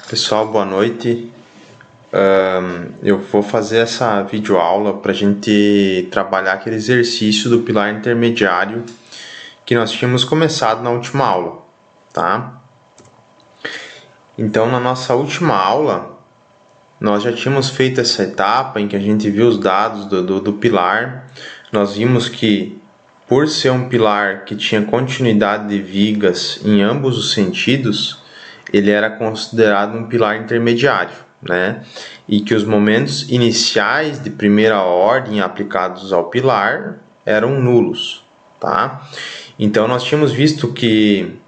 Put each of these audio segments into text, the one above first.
Pessoal, boa noite. Eu vou fazer essa videoaula para a gente trabalhar aquele exercício do pilar intermediário que nós tínhamos começado na última aula, tá? Então, na nossa última aula, nós já tínhamos feito essa etapa em que a gente viu os dados do pilar. Nós vimos que, por ser um pilar que tinha continuidade de vigas em ambos os sentidos, ele era considerado um pilar intermediário, né? E que os momentos iniciais de primeira ordem aplicados ao pilar eram nulos, tá? Então, nós tínhamos visto que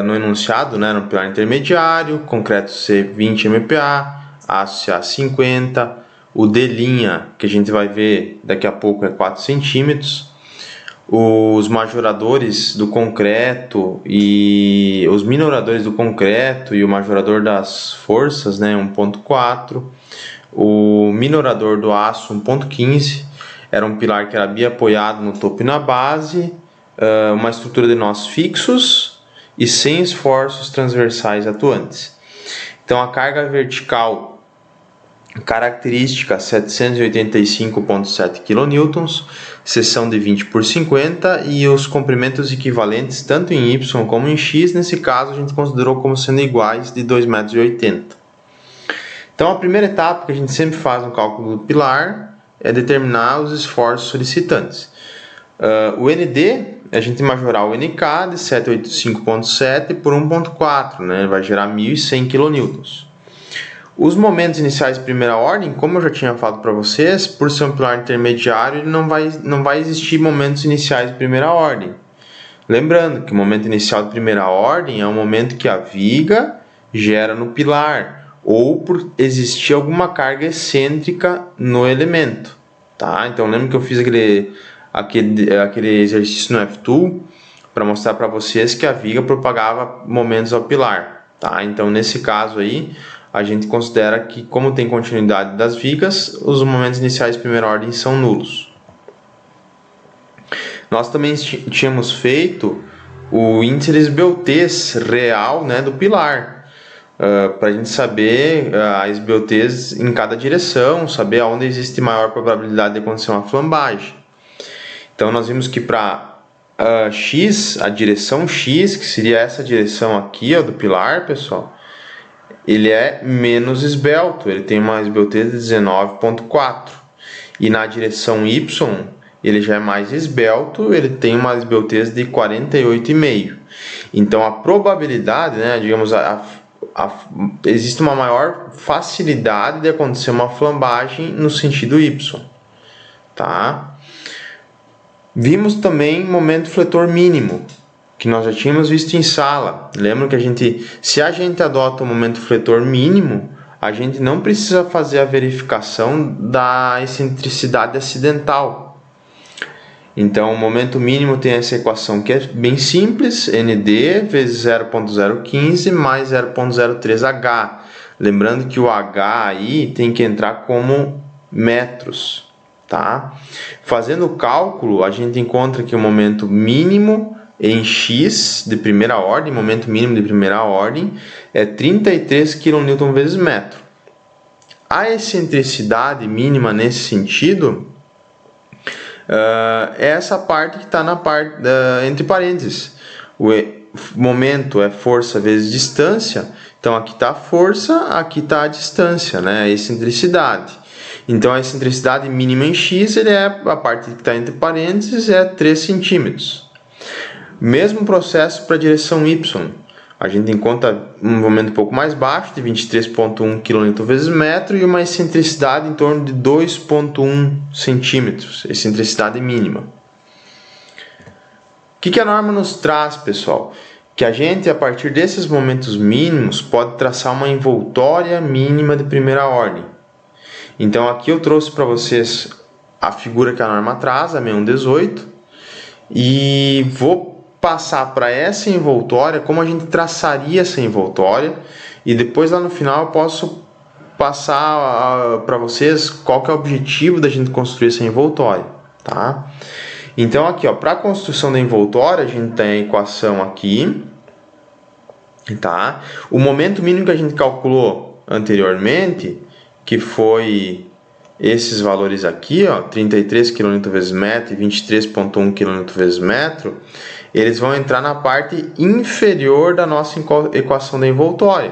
no enunciado, né, no pilar intermediário, concreto C 20 MPa, aço CA 50, o D', que a gente vai ver daqui a pouco, é 4 centímetros. Os majoradores do concreto e os minoradores do concreto e o majorador das forças, né, 1.4. O minorador do aço, 1.15. Era um pilar que era biapoiado no topo e na base, uma estrutura de nós fixos e sem esforços transversais atuantes. Então, a carga vertical característica 785,7 kN, seção de 20 por 50 e os comprimentos equivalentes tanto em Y como em X, nesse caso a gente considerou como sendo iguais de 2,80 m. Então, a primeira etapa que a gente sempre faz no cálculo do pilar é determinar os esforços solicitantes. O ND, a gente majorar o NK de 785,7 por 1,4, né? Vai gerar 1.100 kN. Os momentos iniciais de primeira ordem, como eu já tinha falado para vocês, por ser um pilar intermediário, ele não vai existir momentos iniciais de primeira ordem. Lembrando que o momento inicial de primeira ordem é o momento que a viga gera no pilar, ou por existir alguma carga excêntrica no elemento. Tá? Então, lembra que eu fiz aquele exercício no F-Tool para mostrar para vocês que a viga propagava momentos ao pilar. Tá? Então, nesse caso aí, a gente considera que, como tem continuidade das vigas, os momentos iniciais de primeira ordem são nulos. Nós também tínhamos feito o índice de esbeltez real, né, do pilar, para a gente saber a esbeltez em cada direção, saber onde existe maior probabilidade de acontecer uma flambagem. Então, nós vimos que para X, a direção X, que seria essa direção aqui, ó, do pilar, pessoal, ele é menos esbelto, ele tem uma esbeltez de 19,4. E na direção Y, ele já é mais esbelto, ele tem uma esbeltez de 48,5. Então, a probabilidade, né, digamos, existe uma maior facilidade de acontecer uma flambagem no sentido Y. Tá? Vimos também momento fletor mínimo, que nós já tínhamos visto em sala. Lembra que se a gente adota o momento fletor mínimo, a gente não precisa fazer a verificação da excentricidade acidental. Então, o momento mínimo tem essa equação que é bem simples, ND vezes 0,015 mais 0,03H. Lembrando que o H aí tem que entrar como metros. Tá? Fazendo o cálculo, a gente encontra que o momento mínimo em X de primeira ordem, momento mínimo de primeira ordem, é 33 kN vezes metro. A excentricidade mínima nesse sentido é essa parte que está na parte entre parênteses. O momento é força vezes distância, então aqui está a força, aqui está a distância, né? A excentricidade. Então a excentricidade mínima em X, a parte que está entre parênteses, é 3 centímetros. Mesmo processo para a direção Y. A gente encontra um momento um pouco mais baixo, de 23,1 kN vezes metro, e uma excentricidade em torno de 2,1 centímetros, excentricidade mínima. O que a norma nos traz, pessoal? Que a gente, a partir desses momentos mínimos, pode traçar uma envoltória mínima de primeira ordem. Então, aqui eu trouxe para vocês a figura que a norma traz, a 6118, e vou passar para essa envoltória como a gente traçaria essa envoltória, e depois lá no final eu posso passar para vocês qual que é o objetivo da gente construir essa envoltória, tá? Então aqui, para a construção da envoltória, a gente tem a equação aqui, tá? O momento mínimo que a gente calculou anteriormente, que foi esses valores aqui, ó, 33 kN vezes metro e 23,1 kN vezes metro, eles vão entrar na parte inferior da nossa equação da envoltória.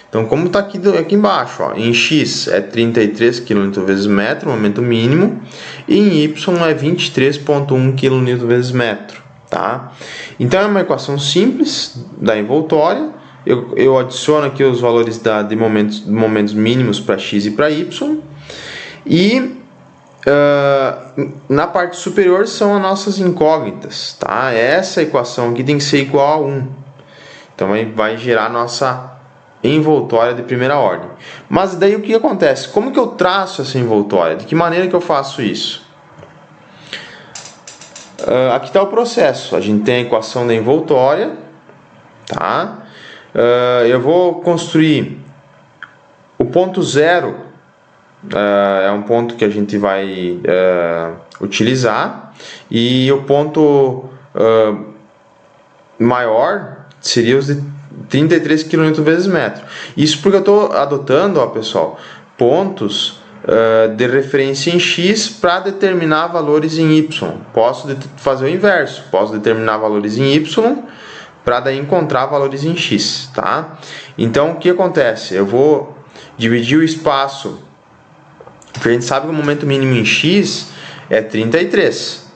Então, como está aqui embaixo, ó, em x é 33 kN vezes metro, o momento mínimo, e em y é 23,1 kN vezes metro. Tá? Então, é uma equação simples da envoltória. Eu adiciono aqui os valores de momentos mínimos para x e para y. E na parte superior são as nossas incógnitas. Tá? Essa equação aqui tem que ser igual a 1. Então, vai gerar a nossa envoltória de primeira ordem. Mas daí o que acontece? Como que eu traço essa envoltória? De que maneira que eu faço isso? Aqui está o processo. A gente tem a equação da envoltória, tá? Eu vou construir o ponto zero, é um ponto que a gente vai utilizar, e o ponto maior seria os de 33 kN vezes metro. Isso porque eu estou adotando, ó, pessoal, pontos de referência em x para determinar valores em y. Posso fazer o inverso, posso determinar valores em y para daí encontrar valores em x, tá? Então, o que acontece? Eu vou dividir o espaço, porque a gente sabe que o momento mínimo em x é 33.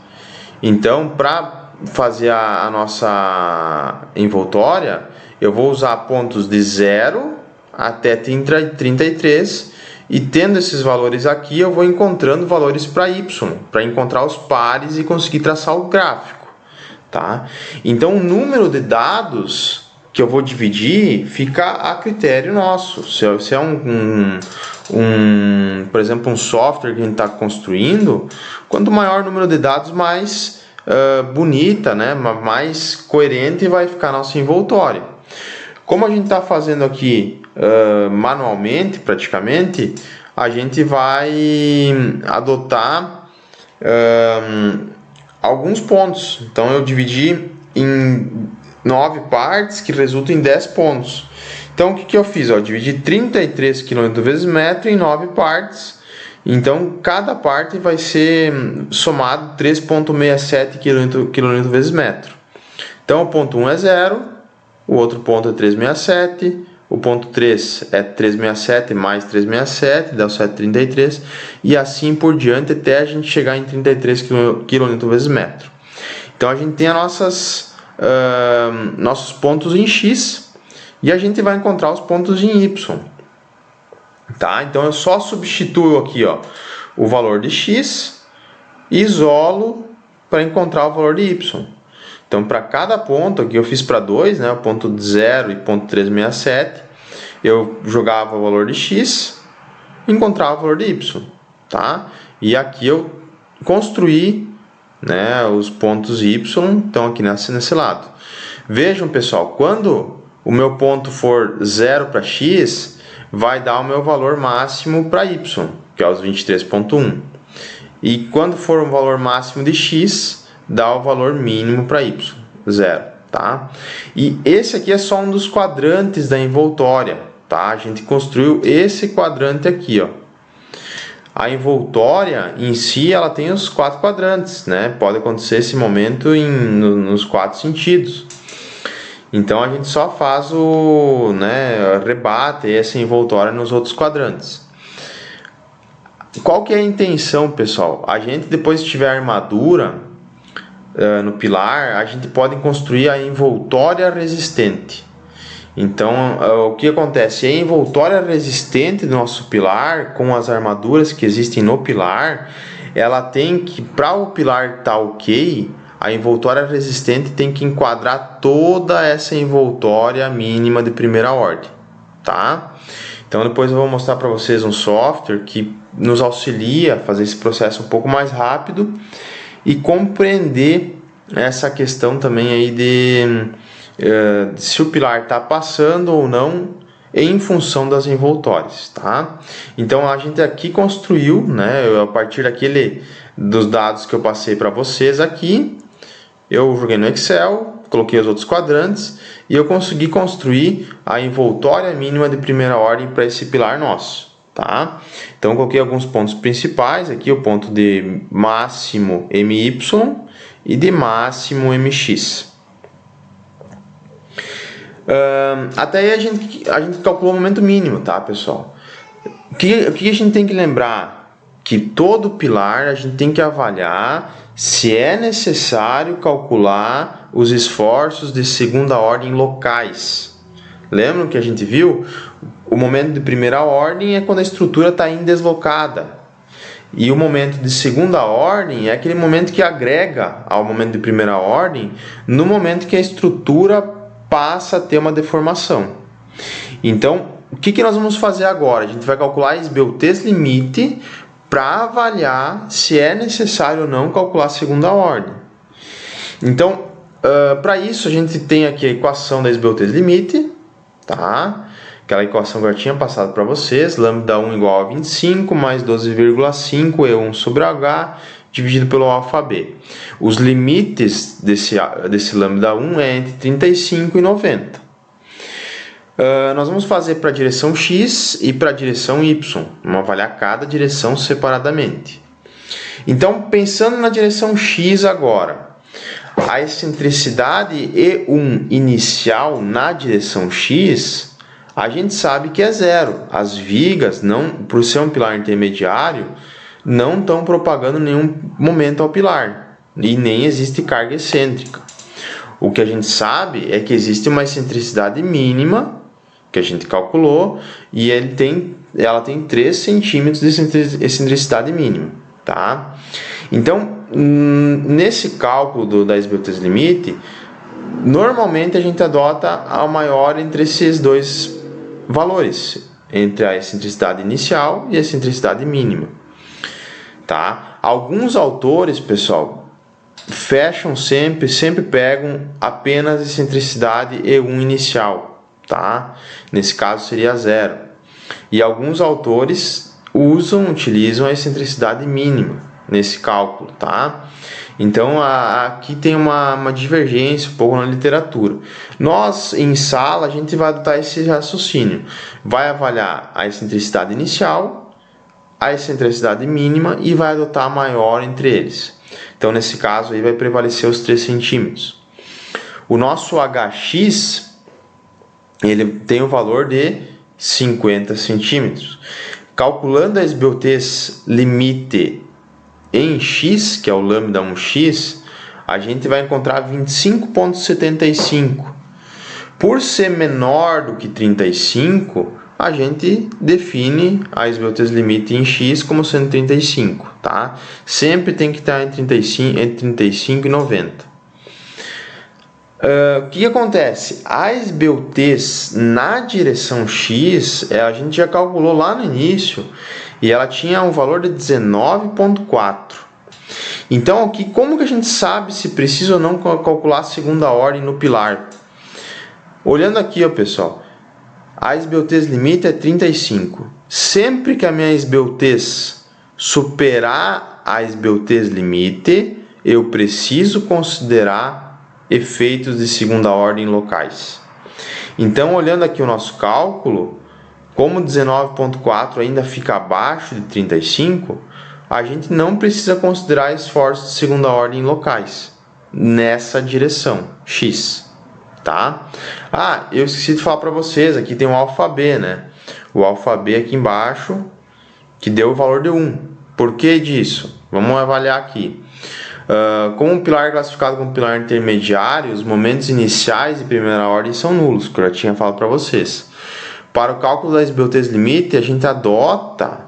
Então, para fazer a nossa envoltória, eu vou usar pontos de 0 até 33, e tendo esses valores aqui, eu vou encontrando valores para y, para encontrar os pares e conseguir traçar o gráfico. Tá? Então, o número de dados que eu vou dividir fica a critério nosso. Se é por exemplo, um software que a gente está construindo, quanto maior o número de dados, mais bonita, né? Mais coerente vai ficar a nossa envoltória. Como a gente está fazendo aqui manualmente, praticamente, a gente vai adotar alguns pontos. Então, eu dividi em 9 partes, que resultam em 10 pontos. Então, o que eu fiz? Eu dividi 33 kN vezes metro em 9 partes. Então, cada parte vai ser somado 3,67 kN vezes metro. Então, o ponto 1 é 0, o outro ponto é 3,67, o ponto 3 é 3,67 mais 3,67, dá o 7,33, e assim por diante até a gente chegar em 33 kN vezes metro. Então, a gente tem nossos pontos em x, e a gente vai encontrar os pontos em y. Tá? Então, eu só substituo aqui, ó, o valor de x e isolo para encontrar o valor de y. Então, para cada ponto, aqui eu fiz para 2, né, o ponto 0 e ponto 3,67, eu jogava o valor de x e encontrava o valor de y. Tá? E aqui eu construí, né, os pontos y, estão aqui nesse lado. Vejam, pessoal, quando o meu ponto for 0 para x, vai dar o meu valor máximo para y, que é os 23,1. E quando for um valor máximo de x, dá o valor mínimo para y, 0. Tá? E esse aqui é só um dos quadrantes da envoltória. Tá? A gente construiu esse quadrante aqui, ó. A envoltória em si, ela tem os 4 quadrantes, né? Pode acontecer esse momento nos 4 sentidos. Então, a gente só faz rebate essa envoltória nos outros quadrantes. Qual que é a intenção, pessoal? A gente, depois que tiver a armadura no pilar, a gente pode construir a envoltória resistente. Então, o que acontece? A envoltória resistente do nosso pilar, com as armaduras que existem no pilar, ela tem que, para o pilar estar ok, a envoltória resistente tem que enquadrar toda essa envoltória mínima de primeira ordem. Tá? Então, depois eu vou mostrar para vocês um software que nos auxilia a fazer esse processo um pouco mais rápido e compreender essa questão também aí de se o pilar está passando ou não em função das envoltórias, tá? Então, a gente aqui construiu, né, a partir dos dados que eu passei para vocês aqui, eu joguei no Excel, coloquei os outros quadrantes e eu consegui construir a envoltória mínima de primeira ordem para esse pilar nosso. Tá? Então, eu coloquei alguns pontos principais aqui, o ponto de máximo MY e de máximo MX. Até aí a gente calculou o momento mínimo, tá, pessoal? O que a gente tem que lembrar? Que todo pilar a gente tem que avaliar se é necessário calcular os esforços de segunda ordem locais. Lembram que a gente viu? O momento de primeira ordem é quando a estrutura está indeslocada. E o momento de segunda ordem é aquele momento que agrega ao momento de primeira ordem no momento que a estrutura passa a ter uma deformação. Então, o que nós vamos fazer agora? A gente vai calcular a esbeltez limite para avaliar se é necessário ou não calcular a segunda ordem. Então, para isso, a gente tem aqui a equação da esbeltez limite, tá? Aquela equação que eu já tinha passado para vocês, lambda 1 igual a 25 mais 12,5 E1 sobre H dividido pelo alfaB. Os limites desse lambda 1 é entre 35 e 90. Nós vamos fazer para a direção X e para a direção Y. Vamos avaliar cada direção separadamente. Então, pensando na direção X agora, a excentricidade E1 inicial na direção X, a gente sabe que é zero. As vigas, por ser um pilar intermediário, não estão propagando nenhum momento ao pilar. E nem existe carga excêntrica. O que a gente sabe é que existe uma excentricidade mínima, que a gente calculou, e ela tem 3 centímetros de excentricidade mínima. Tá? Então, nesse cálculo da esbeltez limite, normalmente a gente adota a maior entre esses dois valores, entre a excentricidade inicial e a excentricidade mínima. Tá? Alguns autores, pessoal, fecham sempre pegam apenas a excentricidade E1 inicial. Tá? Nesse caso seria zero. E alguns autores utilizam a excentricidade mínima nesse cálculo, tá? Então aqui tem uma divergência um pouco na literatura. Nós em sala a gente vai adotar esse raciocínio, vai avaliar a excentricidade inicial, a excentricidade mínima e vai adotar a maior entre eles. Então nesse caso aí vai prevalecer os 3 centímetros. O nosso HX ele tem o valor de 50 centímetros. Calculando a esbeltez limite em x, que é o lambda 1x, a gente vai encontrar 25,75. Por ser menor do que 35, a gente define a esbeltez limite em x como sendo 35. Tá? Sempre tem que estar entre 35 e 90. O que acontece? A esbeltez na direção X, a gente já calculou lá no início, e ela tinha um valor de 19,4. Então, aqui, como que a gente sabe se precisa ou não calcular a segunda ordem no pilar? Olhando aqui, ó, pessoal, a esbeltez limite é 35. Sempre que a minha esbeltez superar a esbeltez limite, eu preciso considerar efeitos de segunda ordem locais. Então, olhando aqui o nosso cálculo, como 19,4 ainda fica abaixo de 35, a gente não precisa considerar esforços de segunda ordem locais nessa direção X, tá? Eu esqueci de falar para vocês, aqui tem o alfaB, né? O alfaB aqui embaixo, que deu o valor de 1. Por que disso? Vamos avaliar aqui. Como um pilar classificado como pilar intermediário, os momentos iniciais de primeira ordem são nulos, que eu já tinha falado para vocês. Para o cálculo da esbeltez limite, a gente adota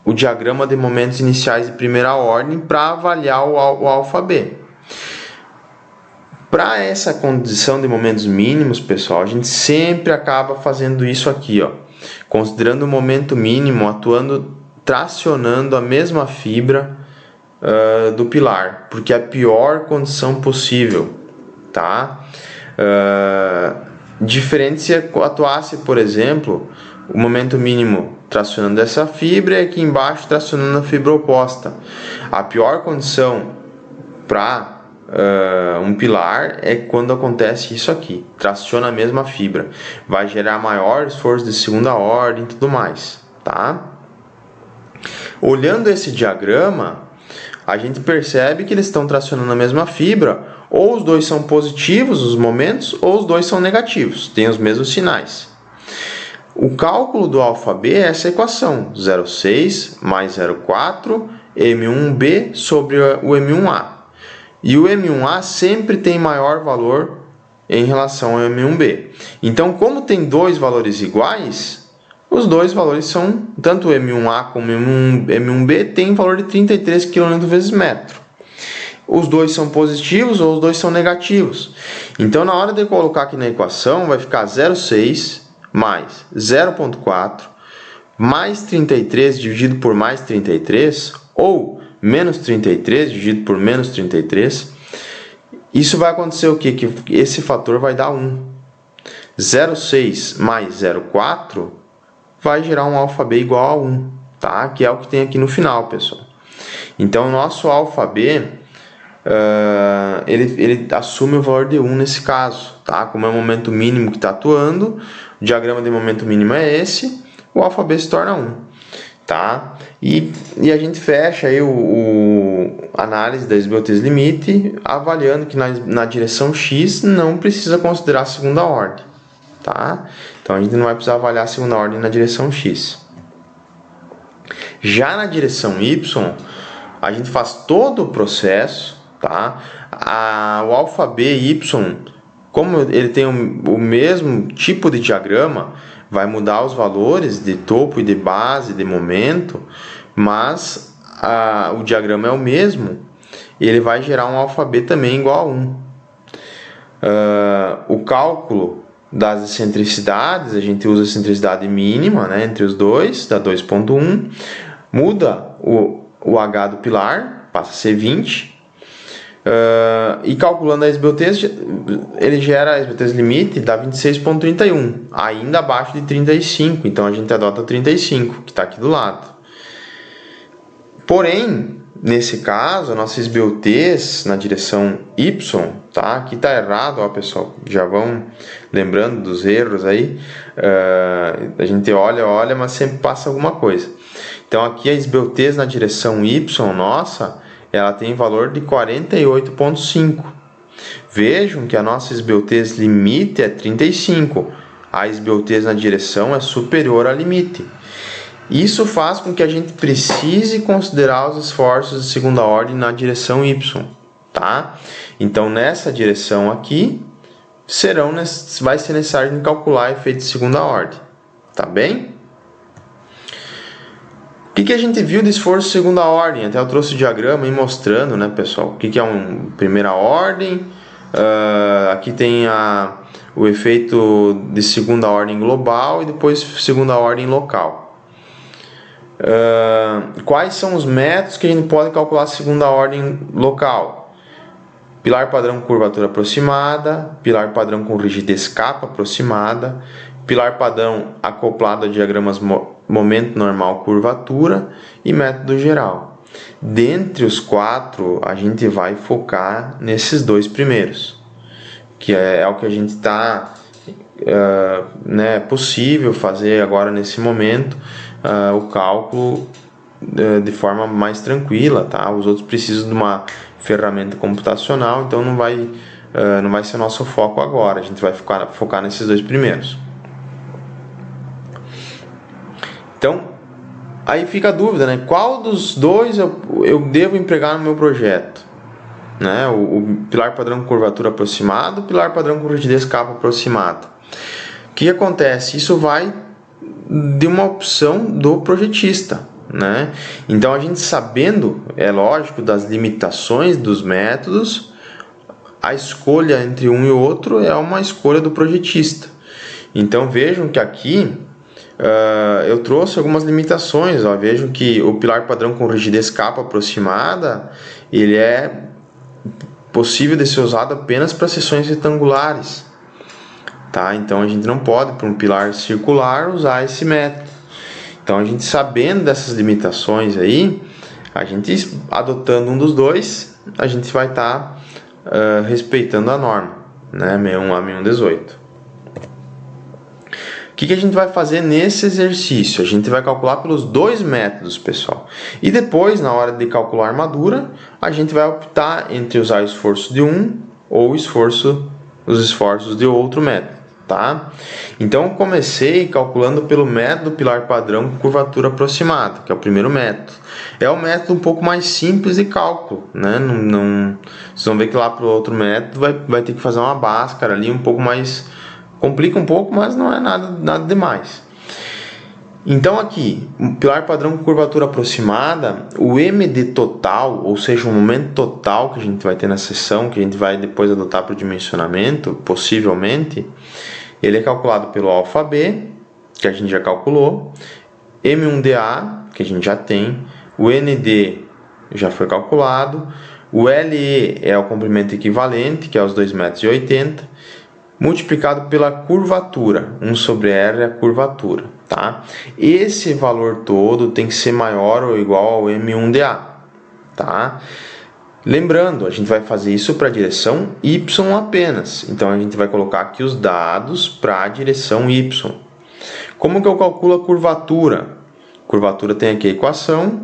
o diagrama de momentos iniciais de primeira ordem para avaliar o alfaB. Para essa condição de momentos mínimos, pessoal, a gente sempre acaba fazendo isso aqui, ó, considerando o momento mínimo, tracionando a mesma fibra do pilar, porque é a pior condição possível, tá? Diferente se atuasse, por exemplo, o momento mínimo tracionando essa fibra e aqui embaixo tracionando a fibra oposta. A pior condição para um pilar é quando acontece isso aqui, traciona a mesma fibra, vai gerar maior esforço de segunda ordem e tudo mais, tá? Olhando esse diagrama, a gente percebe que eles estão tracionando a mesma fibra, ou os dois são positivos, os momentos, ou os dois são negativos, tem os mesmos sinais. O cálculo do alfa-B é essa equação, 0,6 mais 0,4 M1B sobre o M1A. E o M1A sempre tem maior valor em relação ao M1B. Então, como tem dois valores iguais, os dois valores são, tanto o M1A como o M1B, tem valor de 33 kN vezes metro. Os dois são positivos ou os dois são negativos. Então, na hora de colocar aqui na equação, vai ficar 0,6 mais 0,4 mais 33 dividido por mais 33, ou menos 33 dividido por menos 33. Isso vai acontecer o quê? Que esse fator vai dar 1. 0,6 mais 0,4 vai gerar um alfa-B igual a 1, tá? Que é o que tem aqui no final, pessoal. Então, o nosso alfa-B, ele assume o valor de 1 nesse caso, tá? Como é o momento mínimo que está atuando, o diagrama de momento mínimo é esse, o alfa-B se torna 1, tá? E a gente fecha aí a análise da esbeltez limite, avaliando que na direção X não precisa considerar a segunda ordem, tá? Então, a gente não vai precisar avaliar a segunda ordem na direção X. Já na direção Y, a gente faz todo o processo, tá? O alfa-B Y, como ele tem o mesmo tipo de diagrama, vai mudar os valores de topo e de base, de momento, mas o diagrama é o mesmo, e ele vai gerar um alfa-B também igual a 1. O cálculo das excentricidades, a gente usa a excentricidade mínima, né, entre os dois, dá 2,1, muda o H do pilar, passa a ser 20, e calculando a esbeltez, ele gera a esbeltez limite, dá 26,31, ainda abaixo de 35, então a gente adota 35, que está aqui do lado. Porém, nesse caso, a nossa esbeltez na direção Y, tá? Aqui está errado, ó, pessoal, já vão lembrando dos erros aí, a gente olha, mas sempre passa alguma coisa. Então, aqui a esbeltez na direção Y, nossa, ela tem valor de 48,5. Vejam que a nossa esbeltez limite é 35. A esbeltez na direção é superior ao limite. Isso faz com que a gente precise considerar os esforços de segunda ordem na direção Y, tá? Então, nessa direção aqui, vai ser necessário calcular efeito de segunda ordem, tá bem? O que a gente viu de esforço de segunda ordem? Até eu trouxe o diagrama aí mostrando, né, pessoal? O que é uma primeira ordem? Aqui tem o efeito de segunda ordem global e depois segunda ordem local. Quais são os métodos que a gente pode calcular a segunda ordem local? Pilar padrão com curvatura aproximada, pilar padrão com rigidez capa aproximada, pilar padrão acoplado a diagramas momento normal curvatura e método geral. Dentre os quatro, a gente vai focar nesses dois primeiros, que é o que a gente está possível fazer agora nesse momento, o cálculo de forma mais tranquila, tá? Os outros precisam de uma ferramenta computacional, então não vai ser nosso foco agora, a gente vai focar nesses dois primeiros. Então, aí fica a dúvida, né? Qual dos dois eu devo empregar no meu projeto? Né? O pilar padrão com curvatura aproximada, o pilar padrão com rigidez capa aproximada. O que acontece? Isso vai de uma opção do projetista, né? Então, a gente sabendo, é lógico, das limitações dos métodos, a escolha entre um e outro é uma escolha do projetista. Então, vejam que aqui eu trouxe algumas limitações. Ó. Vejam que o pilar padrão com rigidez capa aproximada, ele é possível de ser usado apenas para seções retangulares, tá? Então a gente não pode, para um pilar circular, usar esse método. Então, a gente sabendo dessas limitações aí, a gente adotando um dos dois, a gente vai estar respeitando a norma, né? 61 a 6118. O que a gente vai fazer nesse exercício? A gente vai calcular pelos dois métodos, pessoal. E depois, na hora de calcular a armadura, a gente vai optar entre usar o esforço de um ou os esforços de outro método, tá? Então, eu comecei calculando pelo método pilar padrão com curvatura aproximada, que é o primeiro método. É um método um pouco mais simples de cálculo, né? Vocês vão ver que lá para o outro método vai ter que fazer uma báscara ali um pouco mais... Complica um pouco, mas não é nada demais. Então aqui, pilar padrão com curvatura aproximada, o MD total, ou seja, o momento total que a gente vai ter na seção, que a gente vai depois adotar para o dimensionamento, possivelmente, ele é calculado pelo ∆B, que a gente já calculou, M1DA, que a gente já tem, o ND já foi calculado, o LE é o comprimento equivalente, que é os 2,80 m, multiplicado pela curvatura, 1 sobre R é a curvatura, tá? Esse valor todo tem que ser maior ou igual ao M1DA, tá? Lembrando, a gente vai fazer isso para a direção Y apenas, então a gente vai colocar aqui os dados para a direção Y. Como que eu calculo a curvatura? Curvatura tem aqui a equação,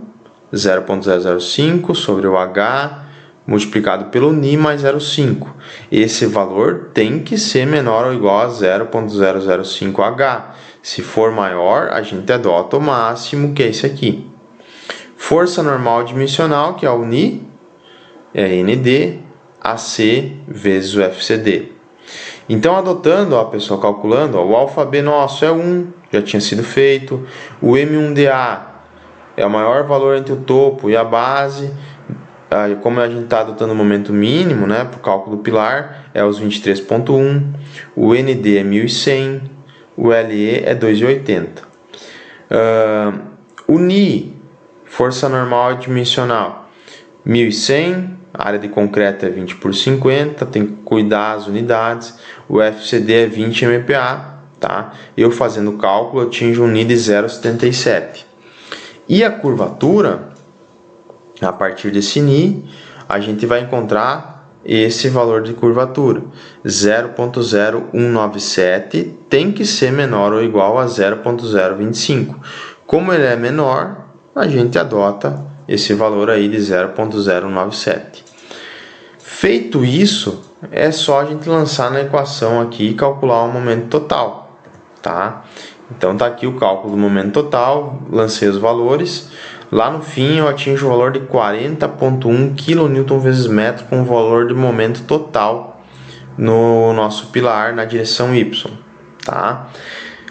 0,005 sobre o H multiplicado pelo Ni mais 0,5. Esse valor tem que ser menor ou igual a 0,005H. Se for maior, a gente adota o máximo, que é esse aqui. Força normal dimensional, que é o Ni, é ND, AC vezes o FCD. Então, adotando, pessoal, calculando, o ∆B nosso é 1, já tinha sido feito. O M1DA é o maior valor entre o topo e a base. Como a gente está adotando o momento mínimo, né, para o cálculo do pilar, é os 23,1. O ND é 1.100. O LE é 2,80. O Ni, força normal dimensional, 1.100. A área de concreto é 20 por 50. Tem que cuidar as unidades. O FCD é 20 MPa. Tá? Eu fazendo o cálculo, eu atingo um Ni de 0,77. E a curvatura... A partir desse Ni, a gente vai encontrar esse valor de curvatura. 0,0197 tem que ser menor ou igual a 0,025. Como ele é menor, a gente adota esse valor aí de 0,097. Feito isso, é só a gente lançar na equação aqui e calcular o momento total, tá? Então está aqui o cálculo do momento total, lancei os valores. Lá no fim eu atingo o valor de 40,1 kN vezes metro com o valor de momento total no nosso pilar na direção Y, tá?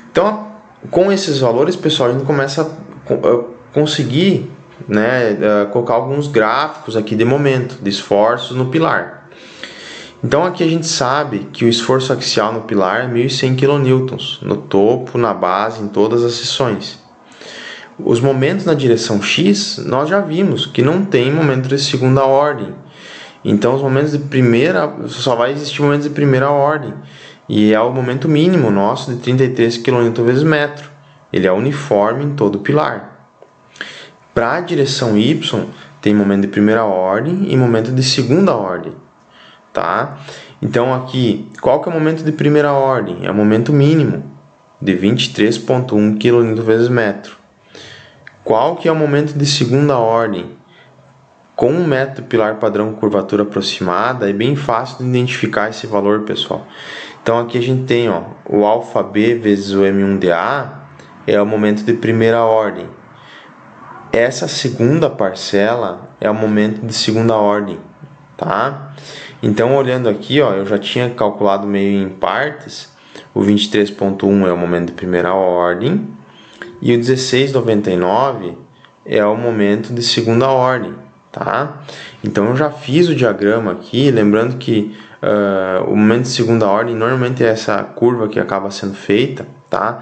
Então, com esses valores, pessoal, a gente começa a conseguir, né, colocar alguns gráficos aqui de momento, de esforços no pilar. Então aqui a gente sabe que o esforço axial no pilar é 1.100 kN, no topo, na base, em todas as seções. Os momentos na direção X, nós já vimos que não tem momento de segunda ordem. Então, os momentos de primeira, só vai existir momentos de primeira ordem. E é o momento mínimo nosso de 33 kN vezes metro. Ele é uniforme em todo o pilar. Para a direção Y, tem momento de primeira ordem e momento de segunda ordem. Tá? Então, aqui, qual que é o momento de primeira ordem? É o momento mínimo, de 23,1 kN vezes metro. Qual que é o momento de segunda ordem? Com o método pilar padrão com curvatura aproximada, é bem fácil de identificar esse valor, pessoal. Então aqui a gente tem, ó, o ∆B vezes o M1DA é o momento de primeira ordem. Essa segunda parcela é o momento de segunda ordem, tá? Então olhando aqui, ó, eu já tinha calculado meio em partes. O 23,1 é o momento de primeira ordem. E o 16,99 é o momento de segunda ordem, tá? Então eu já fiz o diagrama aqui, lembrando que o momento de segunda ordem normalmente é essa curva que acaba sendo feita, tá?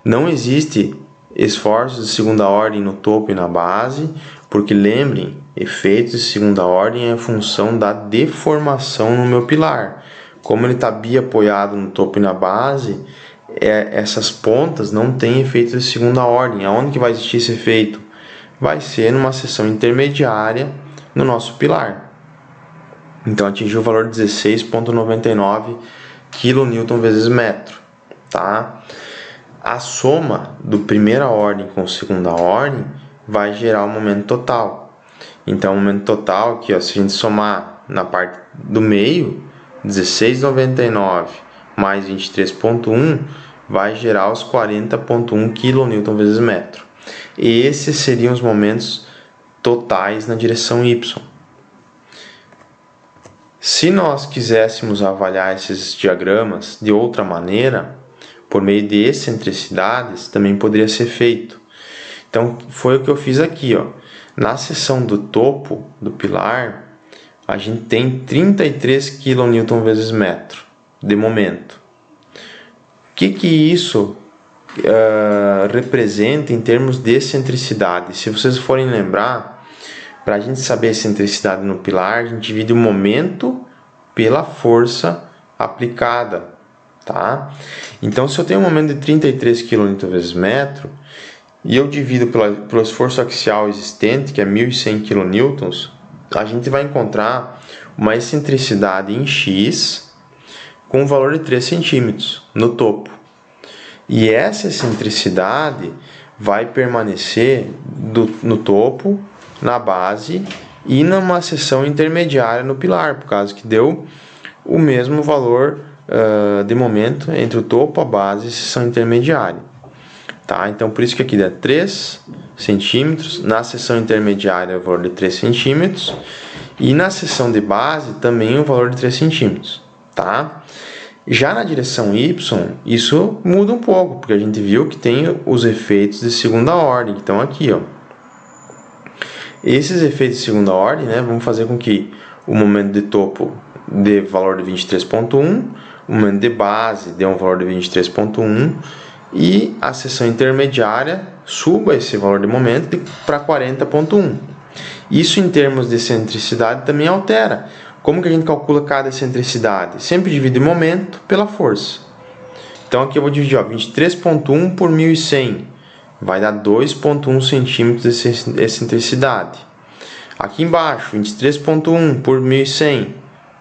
Não existe esforços de segunda ordem no topo e na base, porque lembrem, efeitos de segunda ordem é função da deformação no meu pilar. Como ele está biapoiado no topo e na base, essas pontas não têm efeito de segunda ordem. Aonde que vai existir esse efeito? Vai ser numa seção intermediária no nosso pilar. Então atingiu o valor de 16,99 kN vezes metro, tá? A soma do primeira ordem com segunda ordem vai gerar o momento total. Então o momento total aqui, ó, se a gente somar na parte do meio, 16,99 mais 23,1 vai gerar os 40,1 kN vezes metro. E esses seriam os momentos totais na direção Y. Se nós quiséssemos avaliar esses diagramas de outra maneira, por meio de excentricidades, também poderia ser feito. Então, foi o que eu fiz aqui, ó. Na seção do topo do pilar, a gente tem 33 kN vezes metro de momento. O que isso representa em termos de excentricidade? Se vocês forem lembrar, para a gente saber a excentricidade no pilar, a gente divide o momento pela força aplicada, tá? Então, se eu tenho um momento de 33 kN vezes metro e eu divido pelo esforço axial existente, que é 1.100 kN, a gente vai encontrar uma excentricidade em X com um valor de 3 centímetros no topo. E essa excentricidade vai permanecer no topo, na base e numa seção intermediária no pilar, por causa que deu o mesmo valor de momento entre o topo, a base e a seção intermediária. Tá? Então, por isso que aqui dá 3 centímetros, na seção intermediária o valor de 3 centímetros e na seção de base também o valor de 3 centímetros. Tá? Já na direção Y, isso muda um pouco, porque a gente viu que tem os efeitos de segunda ordem, que estão aqui, ó. Esses efeitos de segunda ordem, né, vão fazer com que o momento de topo dê valor de 23,1, o momento de base dê um valor de 23,1 e a seção intermediária suba esse valor de momento para 40,1. Isso em termos de excentricidade também altera. Como que a gente calcula cada excentricidade? Sempre divide o momento pela força. Então aqui eu vou dividir 23,1 por 1.100. Vai dar 2,1 centímetros de excentricidade. Aqui embaixo, 23,1 por 1.100.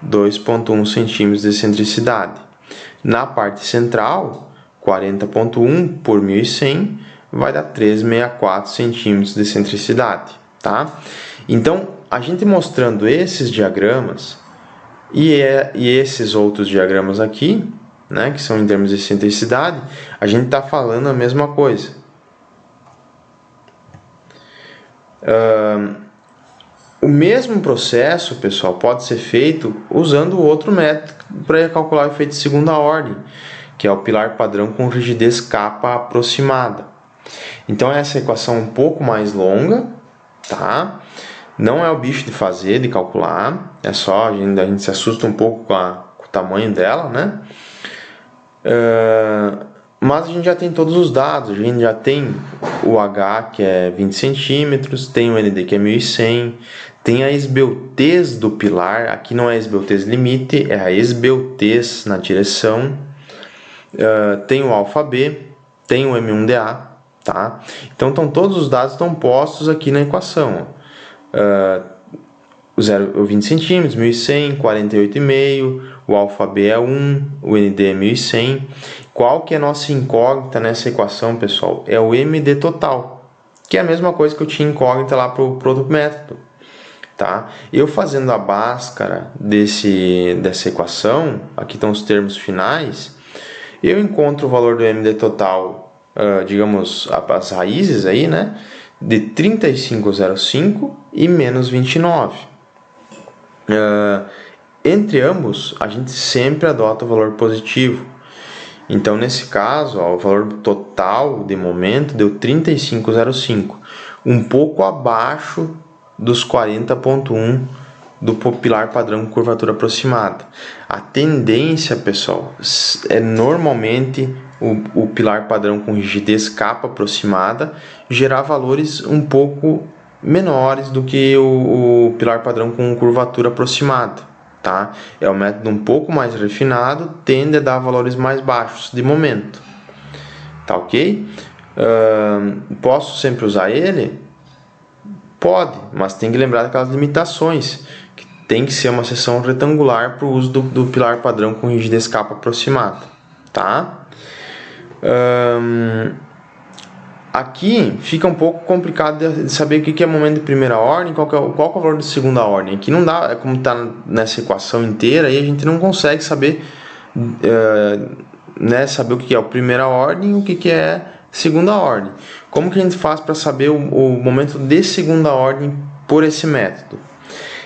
2,1 centímetros de excentricidade. Na parte central, 40,1 por 1.100 vai dar 3,64 centímetros de excentricidade. Tá? Então, a gente mostrando esses diagramas e esses outros diagramas aqui, né, que são em termos de excentricidade, a gente está falando a mesma coisa. O mesmo processo, pessoal, pode ser feito usando outro método para calcular o efeito de segunda ordem, que é o pilar padrão com rigidez capa aproximada. Então, essa equação é um pouco mais longa, tá? Não é o bicho de fazer, de calcular, é só a gente se assusta um pouco com o tamanho dela, né? Mas a gente já tem todos os dados, a gente já tem o H, que é 20 centímetros, tem o ND, que é 1.100, tem a esbeltez do pilar, aqui não é a esbeltez limite, é a esbeltez na direção, tem o alfa B, tem o M1DA, tá? Então todos os dados estão postos aqui na equação, o 20 centímetros, 1.100, 48,5, o alfa B é 1, o ND é 1.100. Qual que é a nossa incógnita nessa equação, pessoal? É o MD total, que é a mesma coisa que eu tinha incógnita lá para o outro método. Tá? Eu fazendo a báscara dessa equação, aqui estão os termos finais, eu encontro o valor do MD total, digamos, as raízes aí, né? De 35,05 e menos 29. Entre ambos, a gente sempre adota o valor positivo. Então, nesse caso, o valor total de momento deu 35,05, um pouco abaixo dos 40,1 do pilar padrão com curvatura aproximada. A tendência, pessoal, é normalmente o pilar padrão com rigidez capa aproximada gerar valores um pouco menores do que o pilar padrão com curvatura aproximada. Tá? É um método um pouco mais refinado, tende a dar valores mais baixos de momento. Tá ok? Posso sempre usar ele? Pode, mas tem que lembrar daquelas limitações. tem que ser uma seção retangular para o uso do pilar padrão com rigidez capa aproximada, tá? Aqui fica um pouco complicado de saber o que é momento de primeira ordem, qual é o valor de segunda ordem. Aqui não dá, é como está nessa equação inteira, e a gente não consegue saber, saber o que é a primeira ordem e o que é segunda ordem. Como que a gente faz para saber o momento de segunda ordem por esse método?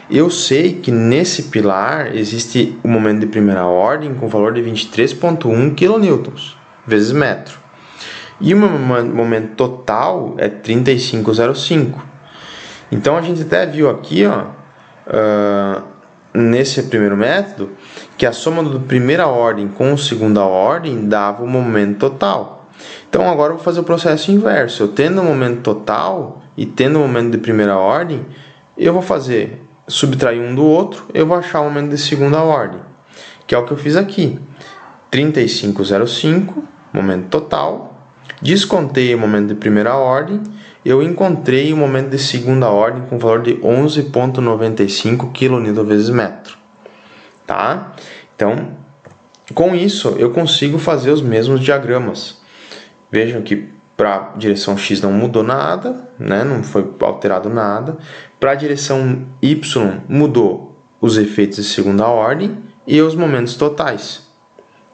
Eu sei que nesse pilar existe o momento de primeira ordem com valor de 23,1 kN vezes metro. E o meu momento total é 35,05. Então a gente até viu aqui, nesse primeiro método, que a soma do primeira ordem com segunda ordem dava o momento total. Então agora eu vou fazer o processo inverso. Eu tendo o momento total e tendo o momento de primeira ordem, eu vou subtrair um do outro, eu vou achar o momento de segunda ordem, que é o que eu fiz aqui. 35,05, momento total, descontei o momento de primeira ordem, eu encontrei o momento de segunda ordem com valor de 11,95 kN vezes metro. Tá? Então, com isso, eu consigo fazer os mesmos diagramas. Vejam que para a direção X não mudou nada, né? Não foi alterado nada. Para a direção Y mudou os efeitos de segunda ordem e os momentos totais,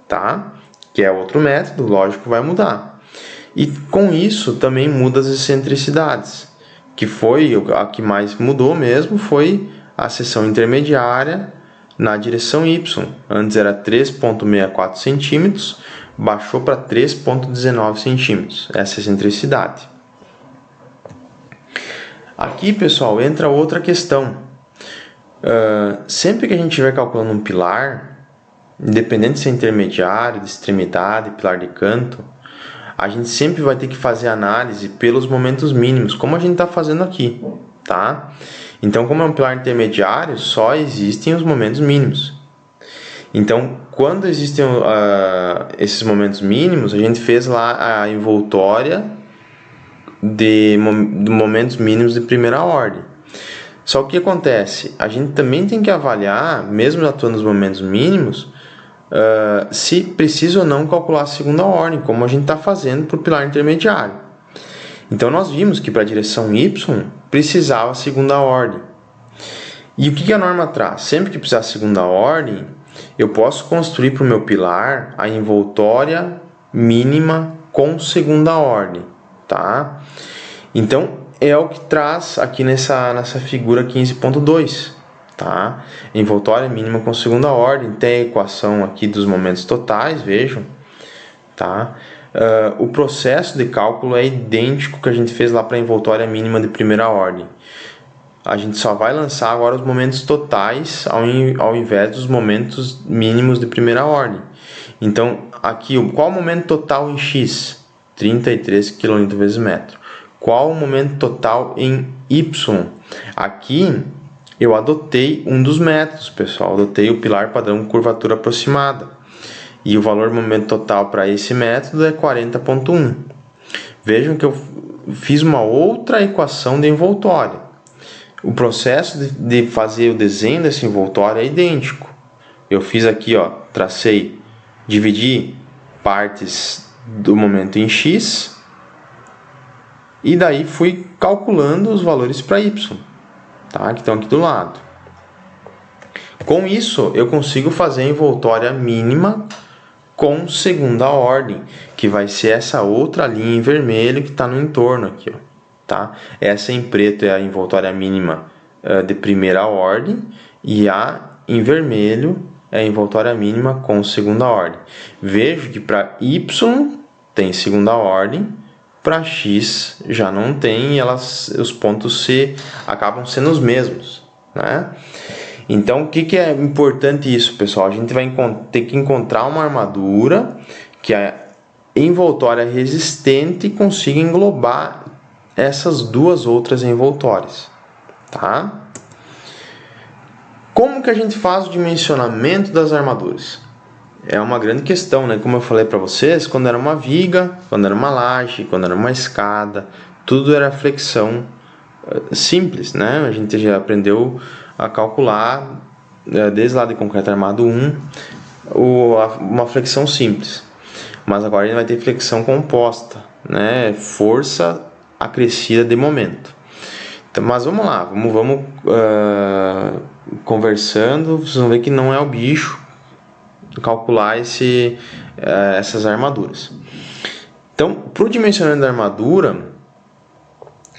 tá? Que é outro método, lógico, vai mudar. E com isso também muda as excentricidades, que foi a que mais mudou mesmo, foi a seção intermediária na direção Y. Antes era 3,64 centímetros, baixou para 3,19 centímetros, essa excentricidade. Aqui, pessoal, entra outra questão. Sempre que a gente estiver calculando um pilar, independente se é intermediário, de extremidade, pilar de canto, a gente sempre vai ter que fazer análise pelos momentos mínimos, como a gente está fazendo aqui, tá? Então, como é um pilar intermediário, só existem os momentos mínimos. Então, quando existem esses momentos mínimos, a gente fez lá a envoltória de momentos mínimos de primeira ordem. Só que o que acontece? A gente também tem que avaliar, mesmo atuando nos momentos mínimos, se precisa ou não calcular a segunda ordem, como a gente está fazendo para o pilar intermediário. Então, nós vimos que para a direção Y precisava a segunda ordem. E o que a norma traz? Sempre que precisar de segunda ordem, eu posso construir para o meu pilar a envoltória mínima com segunda ordem, tá? Então, é o que traz aqui nessa figura 15.2, tá? Envoltória mínima com segunda ordem, tem a equação aqui dos momentos totais, vejam, tá? O processo de cálculo é idêntico que a gente fez lá para a envoltória mínima de primeira ordem. A gente só vai lançar agora os momentos totais ao invés dos momentos mínimos de primeira ordem. Então, aqui, qual o momento total em X? 33 kN vezes metro. Qual o momento total em Y? Aqui, eu adotei um dos métodos, pessoal. Adotei o pilar padrão curvatura aproximada. E o valor do momento total para esse método é 40,1. Vejam que eu fiz uma outra equação de envoltória. O processo de fazer o desenho desse envoltório é idêntico. Eu fiz aqui, dividi partes do momento em X e daí fui calculando os valores para Y, tá? Que estão aqui do lado. Com isso, eu consigo fazer a envoltória mínima com segunda ordem, que vai ser essa outra linha em vermelho que está no entorno aqui, ó. Tá? Essa em preto é a envoltória mínima de primeira ordem e a em vermelho é a envoltória mínima com segunda ordem. Vejo que para Y tem segunda ordem, para X já não tem, e os pontos C acabam sendo os mesmos, né? Então, o que é importante isso, pessoal? A gente vai ter que encontrar uma armadura que é envoltória resistente e consiga englobar essas duas outras envoltórias, tá? Como que a gente faz o dimensionamento das armaduras? É uma grande questão, né? Como eu falei para vocês, quando era uma viga, quando era uma laje, quando era uma escada, tudo era flexão simples, né? A gente já aprendeu a calcular desde lá de concreto armado 1 uma flexão simples, mas agora a gente vai ter flexão composta, né? Força acrescida de momento. Então, mas vamos lá, vamos conversando, vocês vão ver que não é o bicho calcular essas armaduras. Então, para o dimensionamento da armadura,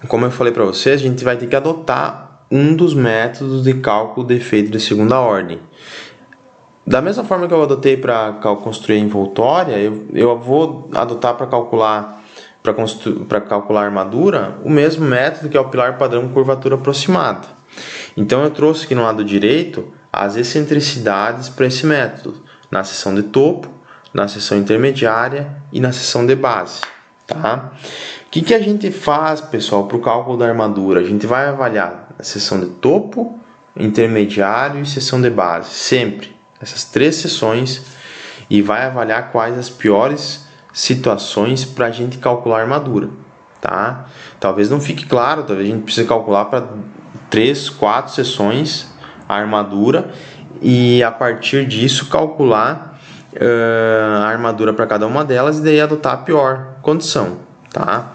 como eu falei para vocês, a gente vai ter que adotar um dos métodos de cálculo de efeito de segunda ordem. Da mesma forma que eu adotei para construir a envoltória, eu vou adotar para calcular a armadura o mesmo método que é o pilar padrão curvatura aproximada. Então eu trouxe aqui no lado direito as excentricidades para esse método, na seção de topo, na seção intermediária e na seção de base. Tá? O que a gente faz, pessoal, para o cálculo da armadura? A gente vai avaliar a seção de topo, intermediário e seção de base, sempre. Essas 3 seções, e vai avaliar quais as piores situações para a gente calcular a armadura. Tá? Talvez não fique claro, talvez a gente precise calcular para 3, 4 seções a armadura e a partir disso calcular a armadura para cada uma delas e daí adotar a pior condição. Tá?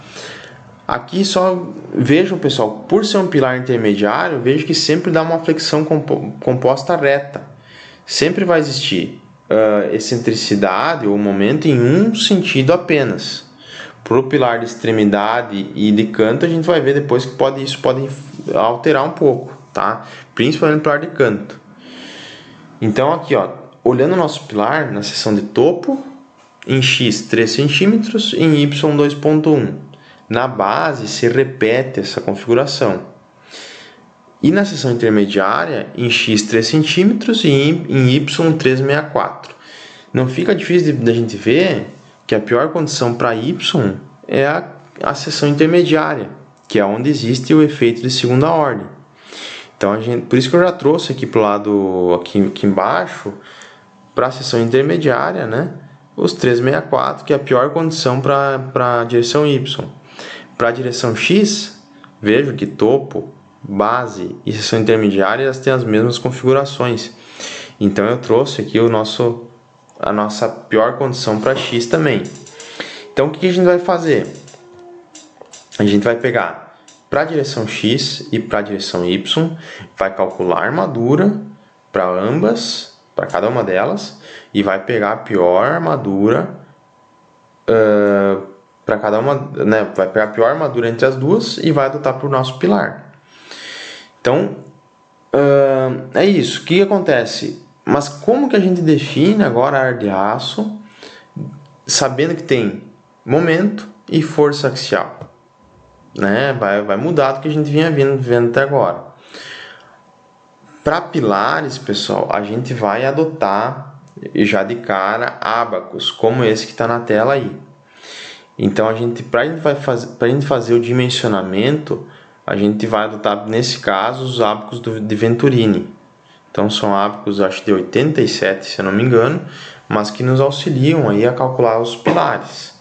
Aqui só vejam, pessoal, por ser um pilar intermediário, vejo que sempre dá uma flexão composta reta. Sempre vai existir excentricidade ou momento em um sentido apenas. Para o pilar de extremidade e de canto, a gente vai ver depois que isso pode alterar um pouco, tá? Principalmente no pilar de canto. Então aqui, ó, olhando o nosso pilar na seção de topo, em X 3 cm, em Y 2.1. Na base se repete essa configuração. E na seção intermediária, em X 3 cm e em Y 364. Não fica difícil da gente ver que a pior condição para Y é a seção intermediária, que é onde existe o efeito de segunda ordem. Então, por isso que eu já trouxe aqui para o lado aqui embaixo, para a seção intermediária, né, os 364, que é a pior condição para a direção Y. Para a direção X, vejo que topo, base e seção intermediária elas têm as mesmas configurações. Então eu trouxe aqui a nossa pior condição para X também. Então o que a gente vai fazer? A gente vai pegar para a direção X e para a direção Y, vai calcular a armadura para ambas, para cada uma delas, e vai pegar a pior armadura para cada uma, né? Vai pegar a pior armadura entre as duas e vai adotar para o nosso pilar. Então, é isso. O que acontece? Mas como que a gente define agora a ar de aço, sabendo que tem momento e força axial? Né? Vai mudar do que a gente vinha vendo até agora. Para pilares, pessoal, a gente vai adotar já de cara ábacos, como esse que está na tela aí. Então, para a gente fazer o dimensionamento, a gente vai adotar, nesse caso, os ábacos de Venturini. Então, são ábacos, acho, de 87, se eu não me engano, mas que nos auxiliam aí a calcular os pilares.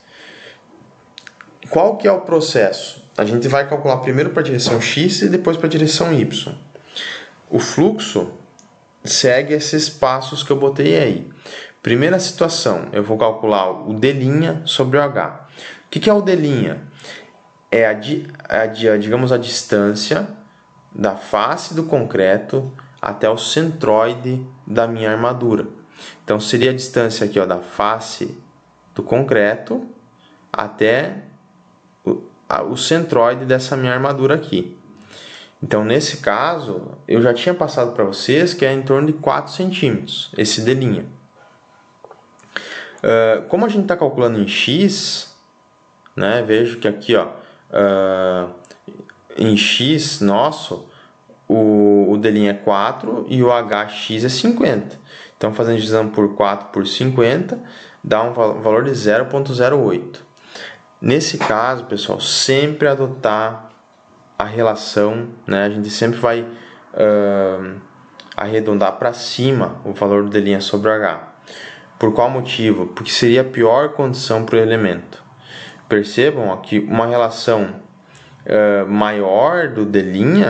Qual que é o processo? A gente vai calcular primeiro para a direção X e depois para a direção Y. O fluxo segue esses passos que eu botei aí. Primeira situação, eu vou calcular o D' sobre o H. O que é o D'? É digamos, a distância da face do concreto até o centroide da minha armadura. Então, seria a distância aqui, ó, da face do concreto até o centroide dessa minha armadura aqui. Então, nesse caso, eu já tinha passado para vocês que é em torno de 4 centímetros, esse D'. Como a gente está calculando em X, né, vejo que aqui, ó, em X nosso, o D' é 4 e o HX é 50. Então, fazendo divisão por 4 por 50, dá um valor de 0,08. Nesse caso, pessoal, sempre adotar a relação, né? A gente sempre vai arredondar para cima o valor do D' sobre o H. Por qual motivo? Porque seria a pior condição para o elemento. Percebam aqui uma relação maior do D',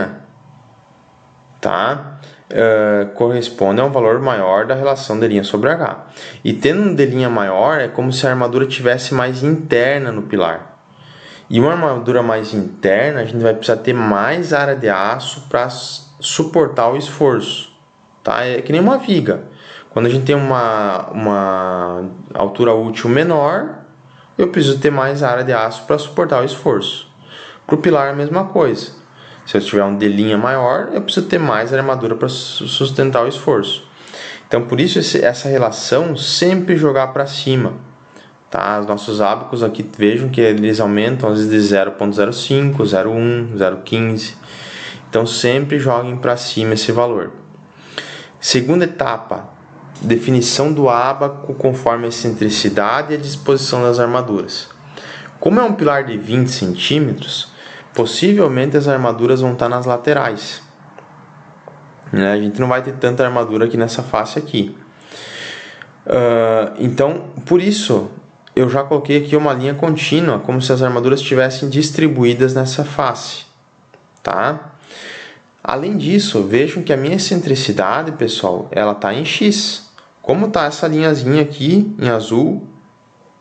tá? Corresponde a um valor maior da relação D' sobre H. E tendo um D' maior, é como se a armadura tivesse mais interna no pilar. E uma armadura mais interna, a gente vai precisar ter mais área de aço para suportar o esforço. Tá? É que nem uma viga. Quando a gente tem uma altura útil menor, eu preciso ter mais área de aço para suportar o esforço. Para o pilar é a mesma coisa. Se eu tiver um D' maior, eu preciso ter mais armadura para sustentar o esforço. Então, por isso, essa relação sempre jogar para cima. Tá? Os nossos ábacos aqui, vejam que eles aumentam às vezes de 0,05, 0,1, 0,15. Então, sempre joguem para cima esse valor. Segunda etapa, definição do ábaco conforme a excentricidade e a disposição das armaduras. Como é um pilar de 20 centímetros, possivelmente as armaduras vão estar nas laterais. A gente não vai ter tanta armadura aqui nessa face aqui. Então, por isso, eu já coloquei aqui uma linha contínua, como se as armaduras estivessem distribuídas nessa face. Tá? Além disso, vejam que a minha excentricidade, pessoal, ela está em X. Como está essa linhazinha aqui, em azul,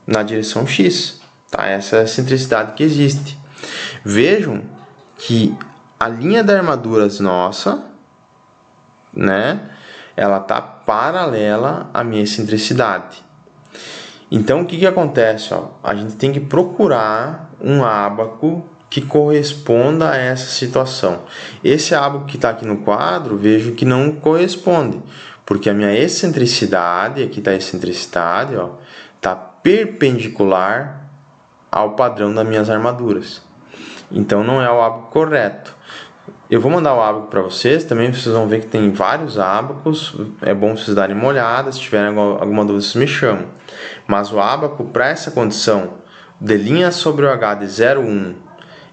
na direção X. Tá? Essa é a excentricidade que existe. Vejam que a linha da armaduras nossa, né, ela está paralela à minha excentricidade. Então, o que acontece? A gente tem que procurar um ábaco que corresponda a essa situação. Esse ábaco que está aqui no quadro, vejo que não corresponde, porque a minha excentricidade, aqui está a excentricidade, está perpendicular ao padrão das minhas armaduras. Então, não é o ábaco correto. Eu vou mandar o ábaco para vocês, também vocês vão ver que tem vários ábacos, é bom vocês darem uma olhada, se tiverem alguma dúvida vocês me chamam. Mas o ábaco para essa condição, D' sobre o H de 0,1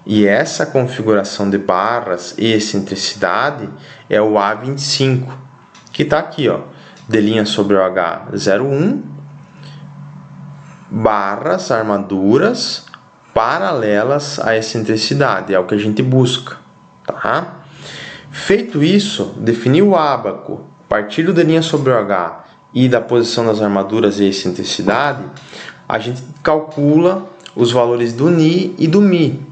e essa configuração de barras e excentricidade é o A25, que está aqui, D' sobre o H 0,1, barras, armaduras paralelas à excentricidade, é o que a gente busca. Tá? Feito isso, definir o ábaco a partir do D' sobre o H e da posição das armaduras e excentricidade, a gente calcula os valores do Ni e do Mi.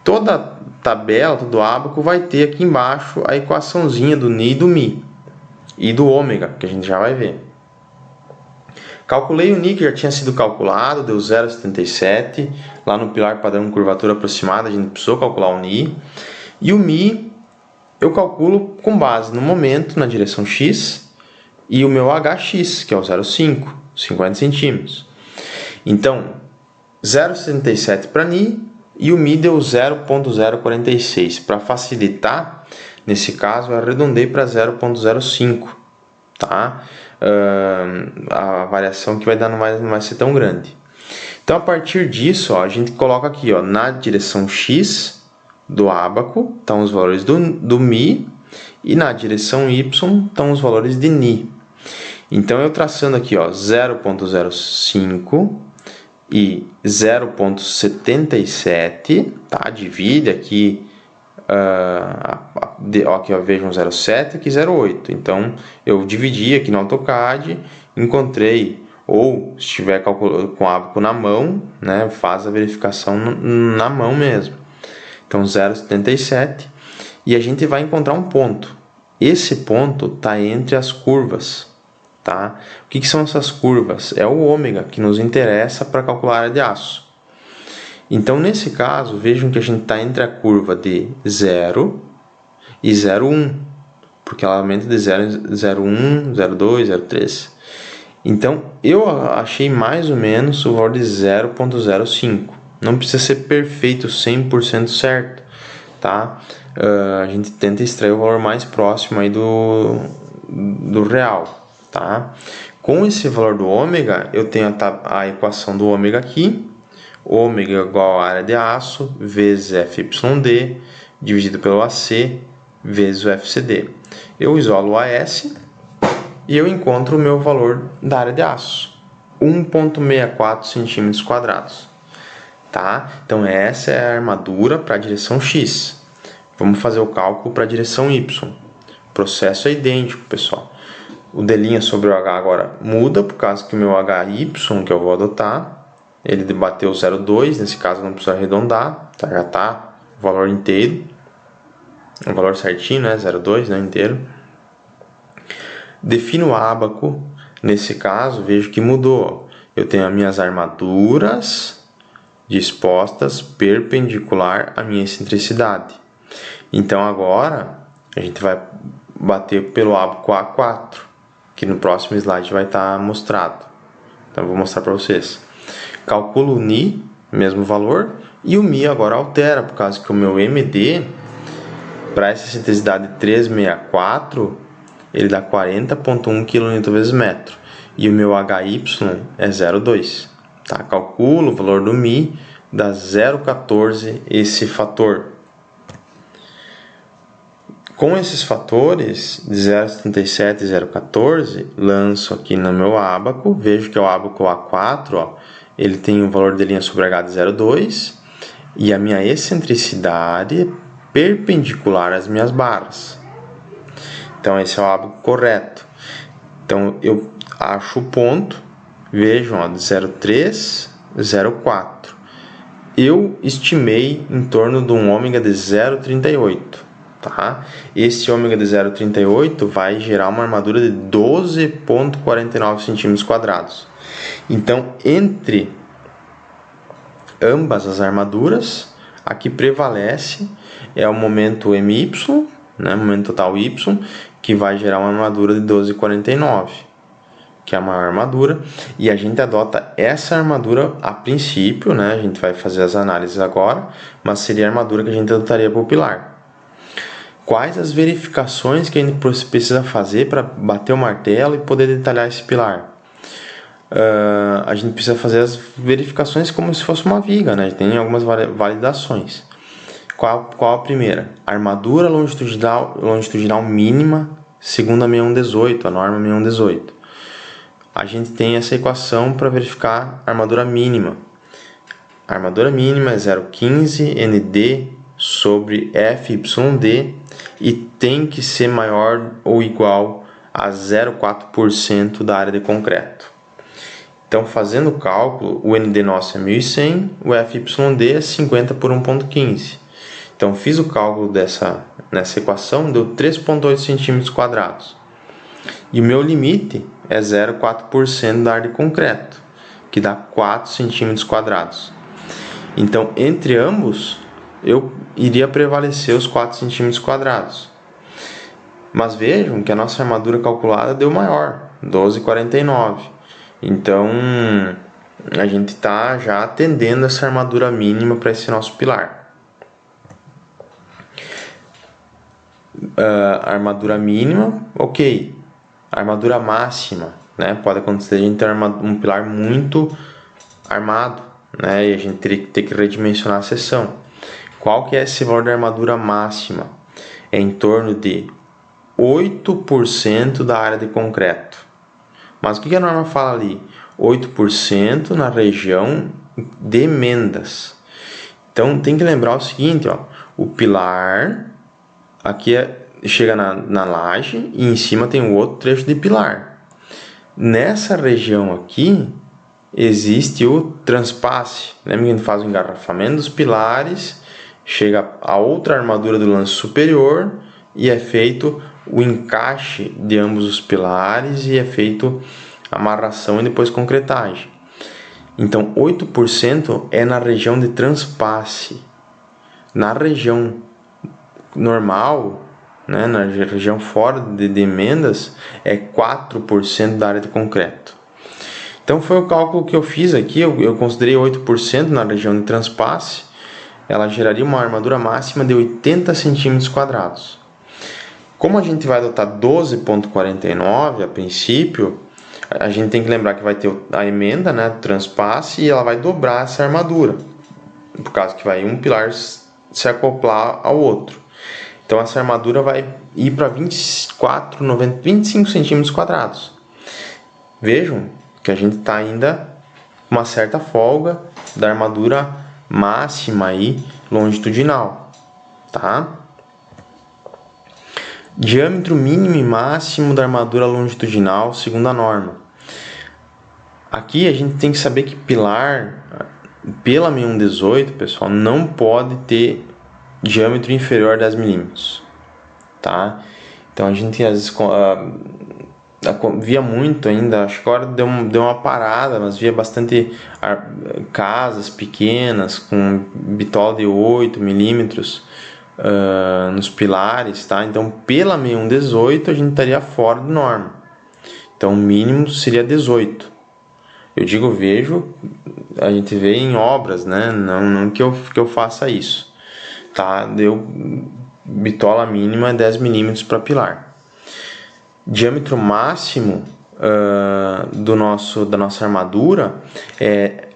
Toda tabela, todo ábaco vai ter aqui embaixo a equaçãozinha do Ni e do Mi e do ômega, que a gente já vai ver. Calculei o Ni, que já tinha sido calculado, deu 0,77. Lá no pilar padrão curvatura aproximada, a gente precisou calcular o Ni. E o Mi, eu calculo com base no momento, na direção X, e o meu HX, que é o 0,5, 50 centímetros. Então, 0,77 para Ni, e o Mi deu 0,046. Para facilitar, nesse caso, eu arredondei para 0,05. Tá? A variação que vai dar não vai ser tão grande. Então, a partir disso, a gente coloca aqui, na direção X do ábaco estão os valores do Mi e na direção Y estão os valores de Ni. Então, eu traçando aqui 0,05 e 0,77, tá? Divide aqui, aqui vejam 0,7 aqui 0,8. Então, eu dividi aqui no AutoCAD, encontrei, ou se estiver calculando com o ábaco na mão, né, faz a verificação na mão mesmo. Então, 0,77, e a gente vai encontrar um ponto. Esse ponto está entre as curvas. Tá? O que são essas curvas? É o ômega que nos interessa para calcular a área de aço. Então, nesse caso, vejam que a gente está entre a curva de 0 e 0,1, porque ela aumenta de 0,1, 0,2, 0,3. Então, eu achei mais ou menos o valor de 0,05. Não precisa ser perfeito, 100% certo. Tá? A gente tenta extrair o valor mais próximo aí do real. Tá? Com esse valor do ômega, eu tenho a equação do ômega aqui. Ômega igual a área de aço vezes FYD dividido pelo AC vezes o FCD. Eu isolo o AS e eu encontro o meu valor da área de aço, 1,64 centímetros quadrados. tá? Então essa é a armadura para a direção X. Vamos fazer o cálculo para a direção Y. O processo é idêntico, pessoal. O D' sobre o H agora muda, por causa que o meu HY, que eu vou adotar, ele bateu 0,2, nesse caso não precisa arredondar, tá? Já está o valor inteiro, o valor certinho, né? 0,2, né? Inteiro. Defino o ábaco, nesse caso, vejo que mudou. Eu tenho as minhas armaduras dispostas perpendicular à minha excentricidade. Então agora a gente vai bater pelo ábaco A4, que no próximo slide vai estar mostrado. Então eu vou mostrar para vocês. Calculo o Ni, mesmo valor, e o Mi agora altera, por causa que o meu MD, para essa excentricidade 364, ele dá 40,1 kN/m, e o meu HY é 0,2. Tá? Calculo o valor do Mi, dá 0,14 esse fator. Com esses fatores, de 0,77 e 0,14, lanço aqui no meu ábaco, vejo que é o ábaco A4, ó, ele tem um valor de sobre H de 0,2 e a minha excentricidade é perpendicular às minhas barras. Então esse é o ábaco correto. Então eu acho o ponto, vejam, ó, de 0,3, 0,4. Eu estimei em torno de um ômega de 0,38. Tá? Esse ômega de 0,38 vai gerar uma armadura de 12,49 cm². Então, entre ambas as armaduras, a que prevalece é o momento MY, né, momento total Y, que vai gerar uma armadura de 12,49, que é a maior armadura, e a gente adota essa armadura a princípio, né, a gente vai fazer as análises agora, mas seria a armadura que a gente adotaria para o pilar. Quais as verificações que a gente precisa fazer para bater o martelo e poder detalhar esse pilar? A gente precisa fazer as verificações como se fosse uma viga, né? Tem algumas validações. Qual a primeira? Armadura longitudinal mínima, segundo a 6118, a norma 6118. A gente tem essa equação para verificar a armadura mínima. A armadura mínima é 0,15 ND sobre FYD e tem que ser maior ou igual a 0,4% da área de concreto. Então, fazendo o cálculo, o ND nosso é 1.100, o FYD é 50 por 1,15. Então, fiz o cálculo nessa equação, deu 3,8 cm². E o meu limite é 0,4% da área de concreto, que dá 4 cm². Então, entre ambos, eu iria prevalecer os 4 cm². Mas vejam que a nossa armadura calculada deu maior, 12,49. Então, a gente está já atendendo essa armadura mínima para esse nosso pilar. A armadura mínima, ok. A armadura máxima, né? Pode acontecer a gente ter um pilar muito armado, né? E a gente teria que ter que redimensionar a seção. Qual que é esse valor da armadura máxima? É em torno de 8% da área de concreto. Mas o que a norma fala ali? 8% na região de emendas. Então tem que lembrar o seguinte, ó, o pilar aqui chega na laje e em cima tem um outro trecho de pilar. Nessa região aqui existe o transpasse. Lembra que a gente faz o engarrafamento dos pilares, chega a outra armadura do lance superior e é feito o encaixe de ambos os pilares e é feito amarração e depois concretagem. Então 8% é na região de transpasse. Na região normal, né, na região fora de emendas, é 4% da área de concreto. Então foi o cálculo que eu fiz aqui, eu considerei 8% na região de transpasse, ela geraria uma armadura máxima de 80 cm². Como a gente vai adotar 12,49 a princípio, a gente tem que lembrar que vai ter a emenda, né, transpasse, e ela vai dobrar essa armadura, por causa que vai um pilar se acoplar ao outro. Então essa armadura vai ir para 25 cm². Vejam que a gente está ainda uma certa folga da armadura máxima aí longitudinal, tá? Diâmetro mínimo e máximo da armadura longitudinal segundo a norma. Aqui a gente tem que saber que pilar, pela 6118, pessoal, não pode ter diâmetro inferior a 10 milímetros, tá? Então a gente às vezes via muito ainda, acho que agora deu uma parada, mas via bastante casas pequenas com bitola de 8 milímetros nos pilares, tá? Então pela 6118 a gente estaria fora de norma, então o mínimo seria 18. Eu digo a gente vê em obras, né? Não que eu faça isso, tá? Bitola mínima é 10 milímetros para pilar. Diâmetro máximo da nossa armadura é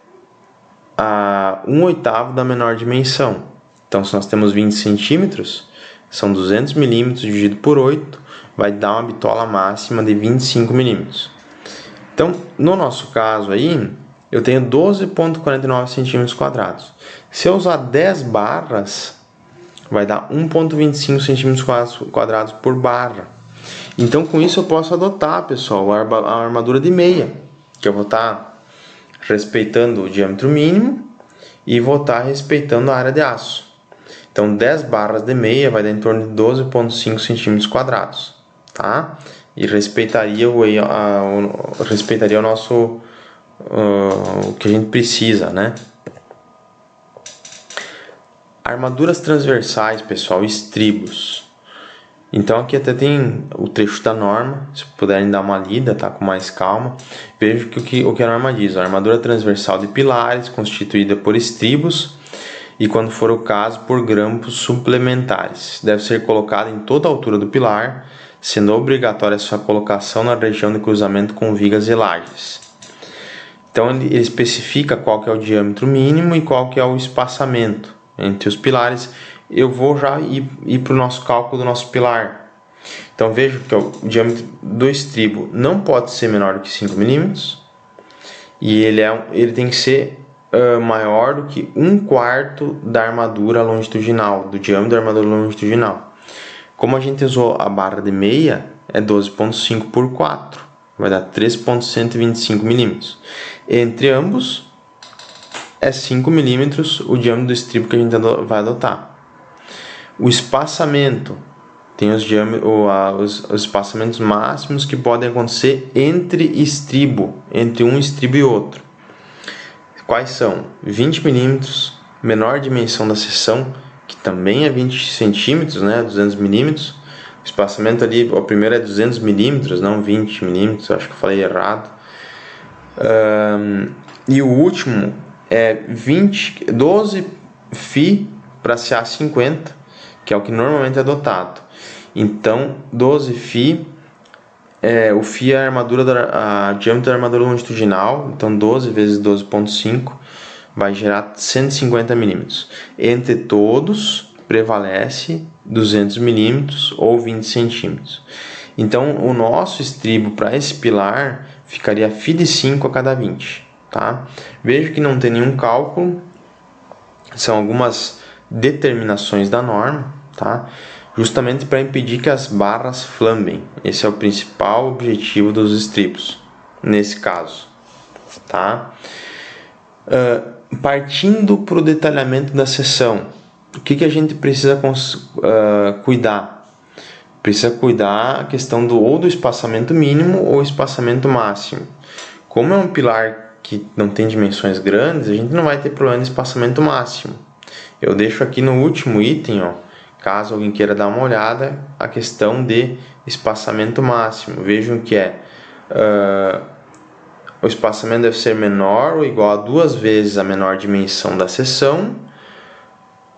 a 1/8 da menor dimensão. Então, se nós temos 20 centímetros, são 200 milímetros dividido por 8, vai dar uma bitola máxima de 25 milímetros. Então, no nosso caso aí, eu tenho 12,49 centímetros quadrados. Se eu usar 10 barras, vai dar 1,25 centímetros quadrados por barra. Então, com isso eu posso adotar, pessoal, a armadura de meia, que eu vou estar respeitando o diâmetro mínimo e vou estar respeitando a área de aço. Então, 10 barras de meia vai dar em torno de 12,5 centímetros quadrados, tá? E respeitaria o nosso o que a gente precisa, né? Armaduras transversais, pessoal, estribos. Então aqui até tem o trecho da norma, se puderem dar uma lida, tá, com mais calma. Veja o que a norma diz: a armadura transversal de pilares constituída por estribos e, quando for o caso, por grampos suplementares. Deve ser colocada em toda a altura do pilar, sendo obrigatória sua colocação na região de cruzamento com vigas e lajes. Então ele especifica qual que é o diâmetro mínimo e qual que é o espaçamento entre os pilares. Eu vou já ir para o nosso cálculo do nosso pilar. Então veja que o diâmetro do estribo não pode ser menor do que 5 milímetros e ele tem que ser maior do que 1/4 da armadura longitudinal, do diâmetro da armadura longitudinal. Como a gente usou a barra de meia, é 12,5 por 4, vai dar 3,125 milímetros. Entre ambos, é 5 milímetros o diâmetro do estribo que a gente vai adotar. O espaçamento, tem os espaçamentos máximos que podem acontecer entre um estribo e outro. Quais são? 20 milímetros, menor dimensão da seção, que também é 20 centímetros, né, 200 milímetros. O espaçamento ali, o primeiro é 200 milímetros, não 20 milímetros, acho que eu falei errado. E o último é 12 FI para CA50, que é o que normalmente é adotado. Então, 12 FI, o FI é a diâmetro da armadura longitudinal, então 12 vezes 12,5 vai gerar 150 milímetros. Entre todos, prevalece 200 milímetros ou 20 centímetros. Então, o nosso estribo para esse pilar ficaria FI de 5 a cada 20. Tá? Veja que não tem nenhum cálculo, são algumas determinações da norma, tá? Justamente para impedir que as barras flambem. Esse é o principal objetivo dos estribos, nesse caso. Tá? Partindo para o detalhamento da seção, o que a gente precisa cuidar? Precisa cuidar a questão ou do espaçamento mínimo ou espaçamento máximo. Como é um pilar que não tem dimensões grandes, a gente não vai ter problema de espaçamento máximo. Eu deixo aqui no último item, ó, caso alguém queira dar uma olhada, a questão de espaçamento máximo. Vejam que o espaçamento deve ser menor ou igual a 2 vezes a menor dimensão da seção,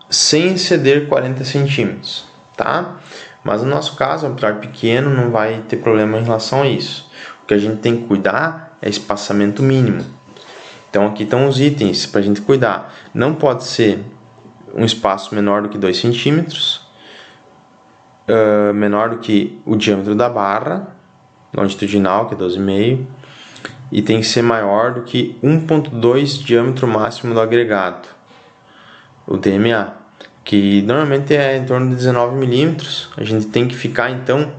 sem exceder 40 centímetros, tá? Mas no nosso caso, um pilar pequeno, não vai ter problema em relação a isso. O que a gente tem que cuidar é espaçamento mínimo. Então aqui estão os itens para a gente cuidar. Não pode ser um espaço menor do que 2 centímetros, menor do que o diâmetro da barra longitudinal, que é 12,5, e tem que ser maior do que 1,2 diâmetro máximo do agregado. o DMA, que normalmente é em torno de 19 milímetros. A gente tem que ficar então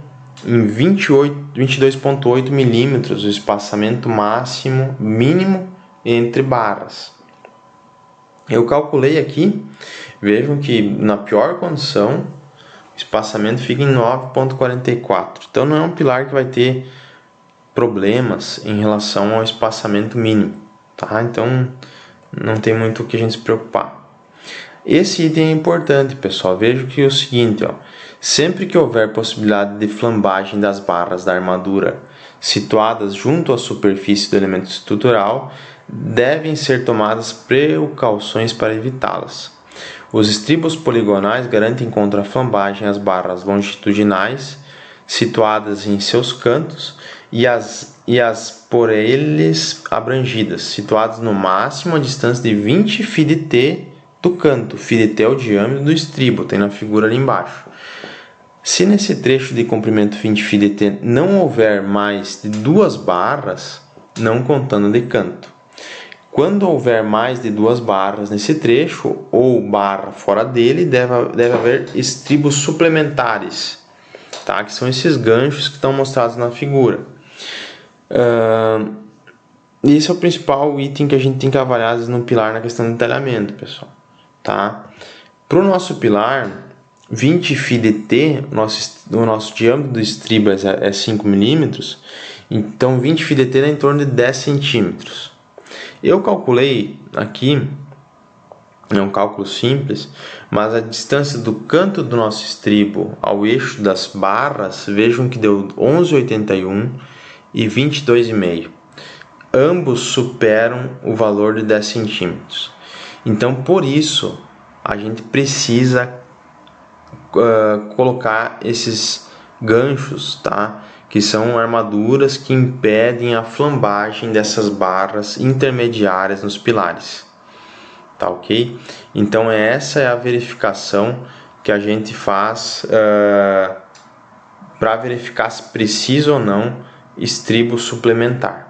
em 22,8 milímetros, o espaçamento máximo mínimo entre barras. Eu calculei aqui, vejam que na pior condição o espaçamento fica em 9,44. Então não é um pilar que vai ter problemas em relação ao espaçamento mínimo, tá? Então não tem muito o que a gente se preocupar. Esse item é importante, pessoal. Veja que é o seguinte, ó, sempre que houver possibilidade de flambagem das barras da armadura situadas junto à superfície do elemento estrutural, devem ser tomadas precauções para evitá-las. Os estribos poligonais garantem contra a flambagem as barras longitudinais situadas em seus cantos e as por eles abrangidas, situadas no máximo a distância de 20 φ do canto. φ é o diâmetro do estribo, tem na figura ali embaixo. Se nesse trecho de comprimento 20 φ não houver mais de 2 barras, não contando de canto. Quando houver mais de 2 barras nesse trecho, ou barra fora dele, deve haver estribos suplementares, tá? Que são esses ganchos que estão mostrados na figura. Esse é o principal item que a gente tem que avaliar às vezes, no pilar na questão do talhamento, pessoal. Tá? Para o nosso pilar, 20 φ, o nosso diâmetro do estribo é 5 milímetros, então 20 φ é em torno de 10 centímetros. Eu calculei aqui, é um cálculo simples, mas a distância do canto do nosso estribo ao eixo das barras, vejam que deu 11,81 e 22,5. Ambos superam o valor de 10 centímetros. Então, por isso, a gente precisa colocar esses ganchos, tá? Que são armaduras que impedem a flambagem dessas barras intermediárias nos pilares, tá ok? Então essa é a verificação que a gente faz para verificar se precisa ou não estribo suplementar.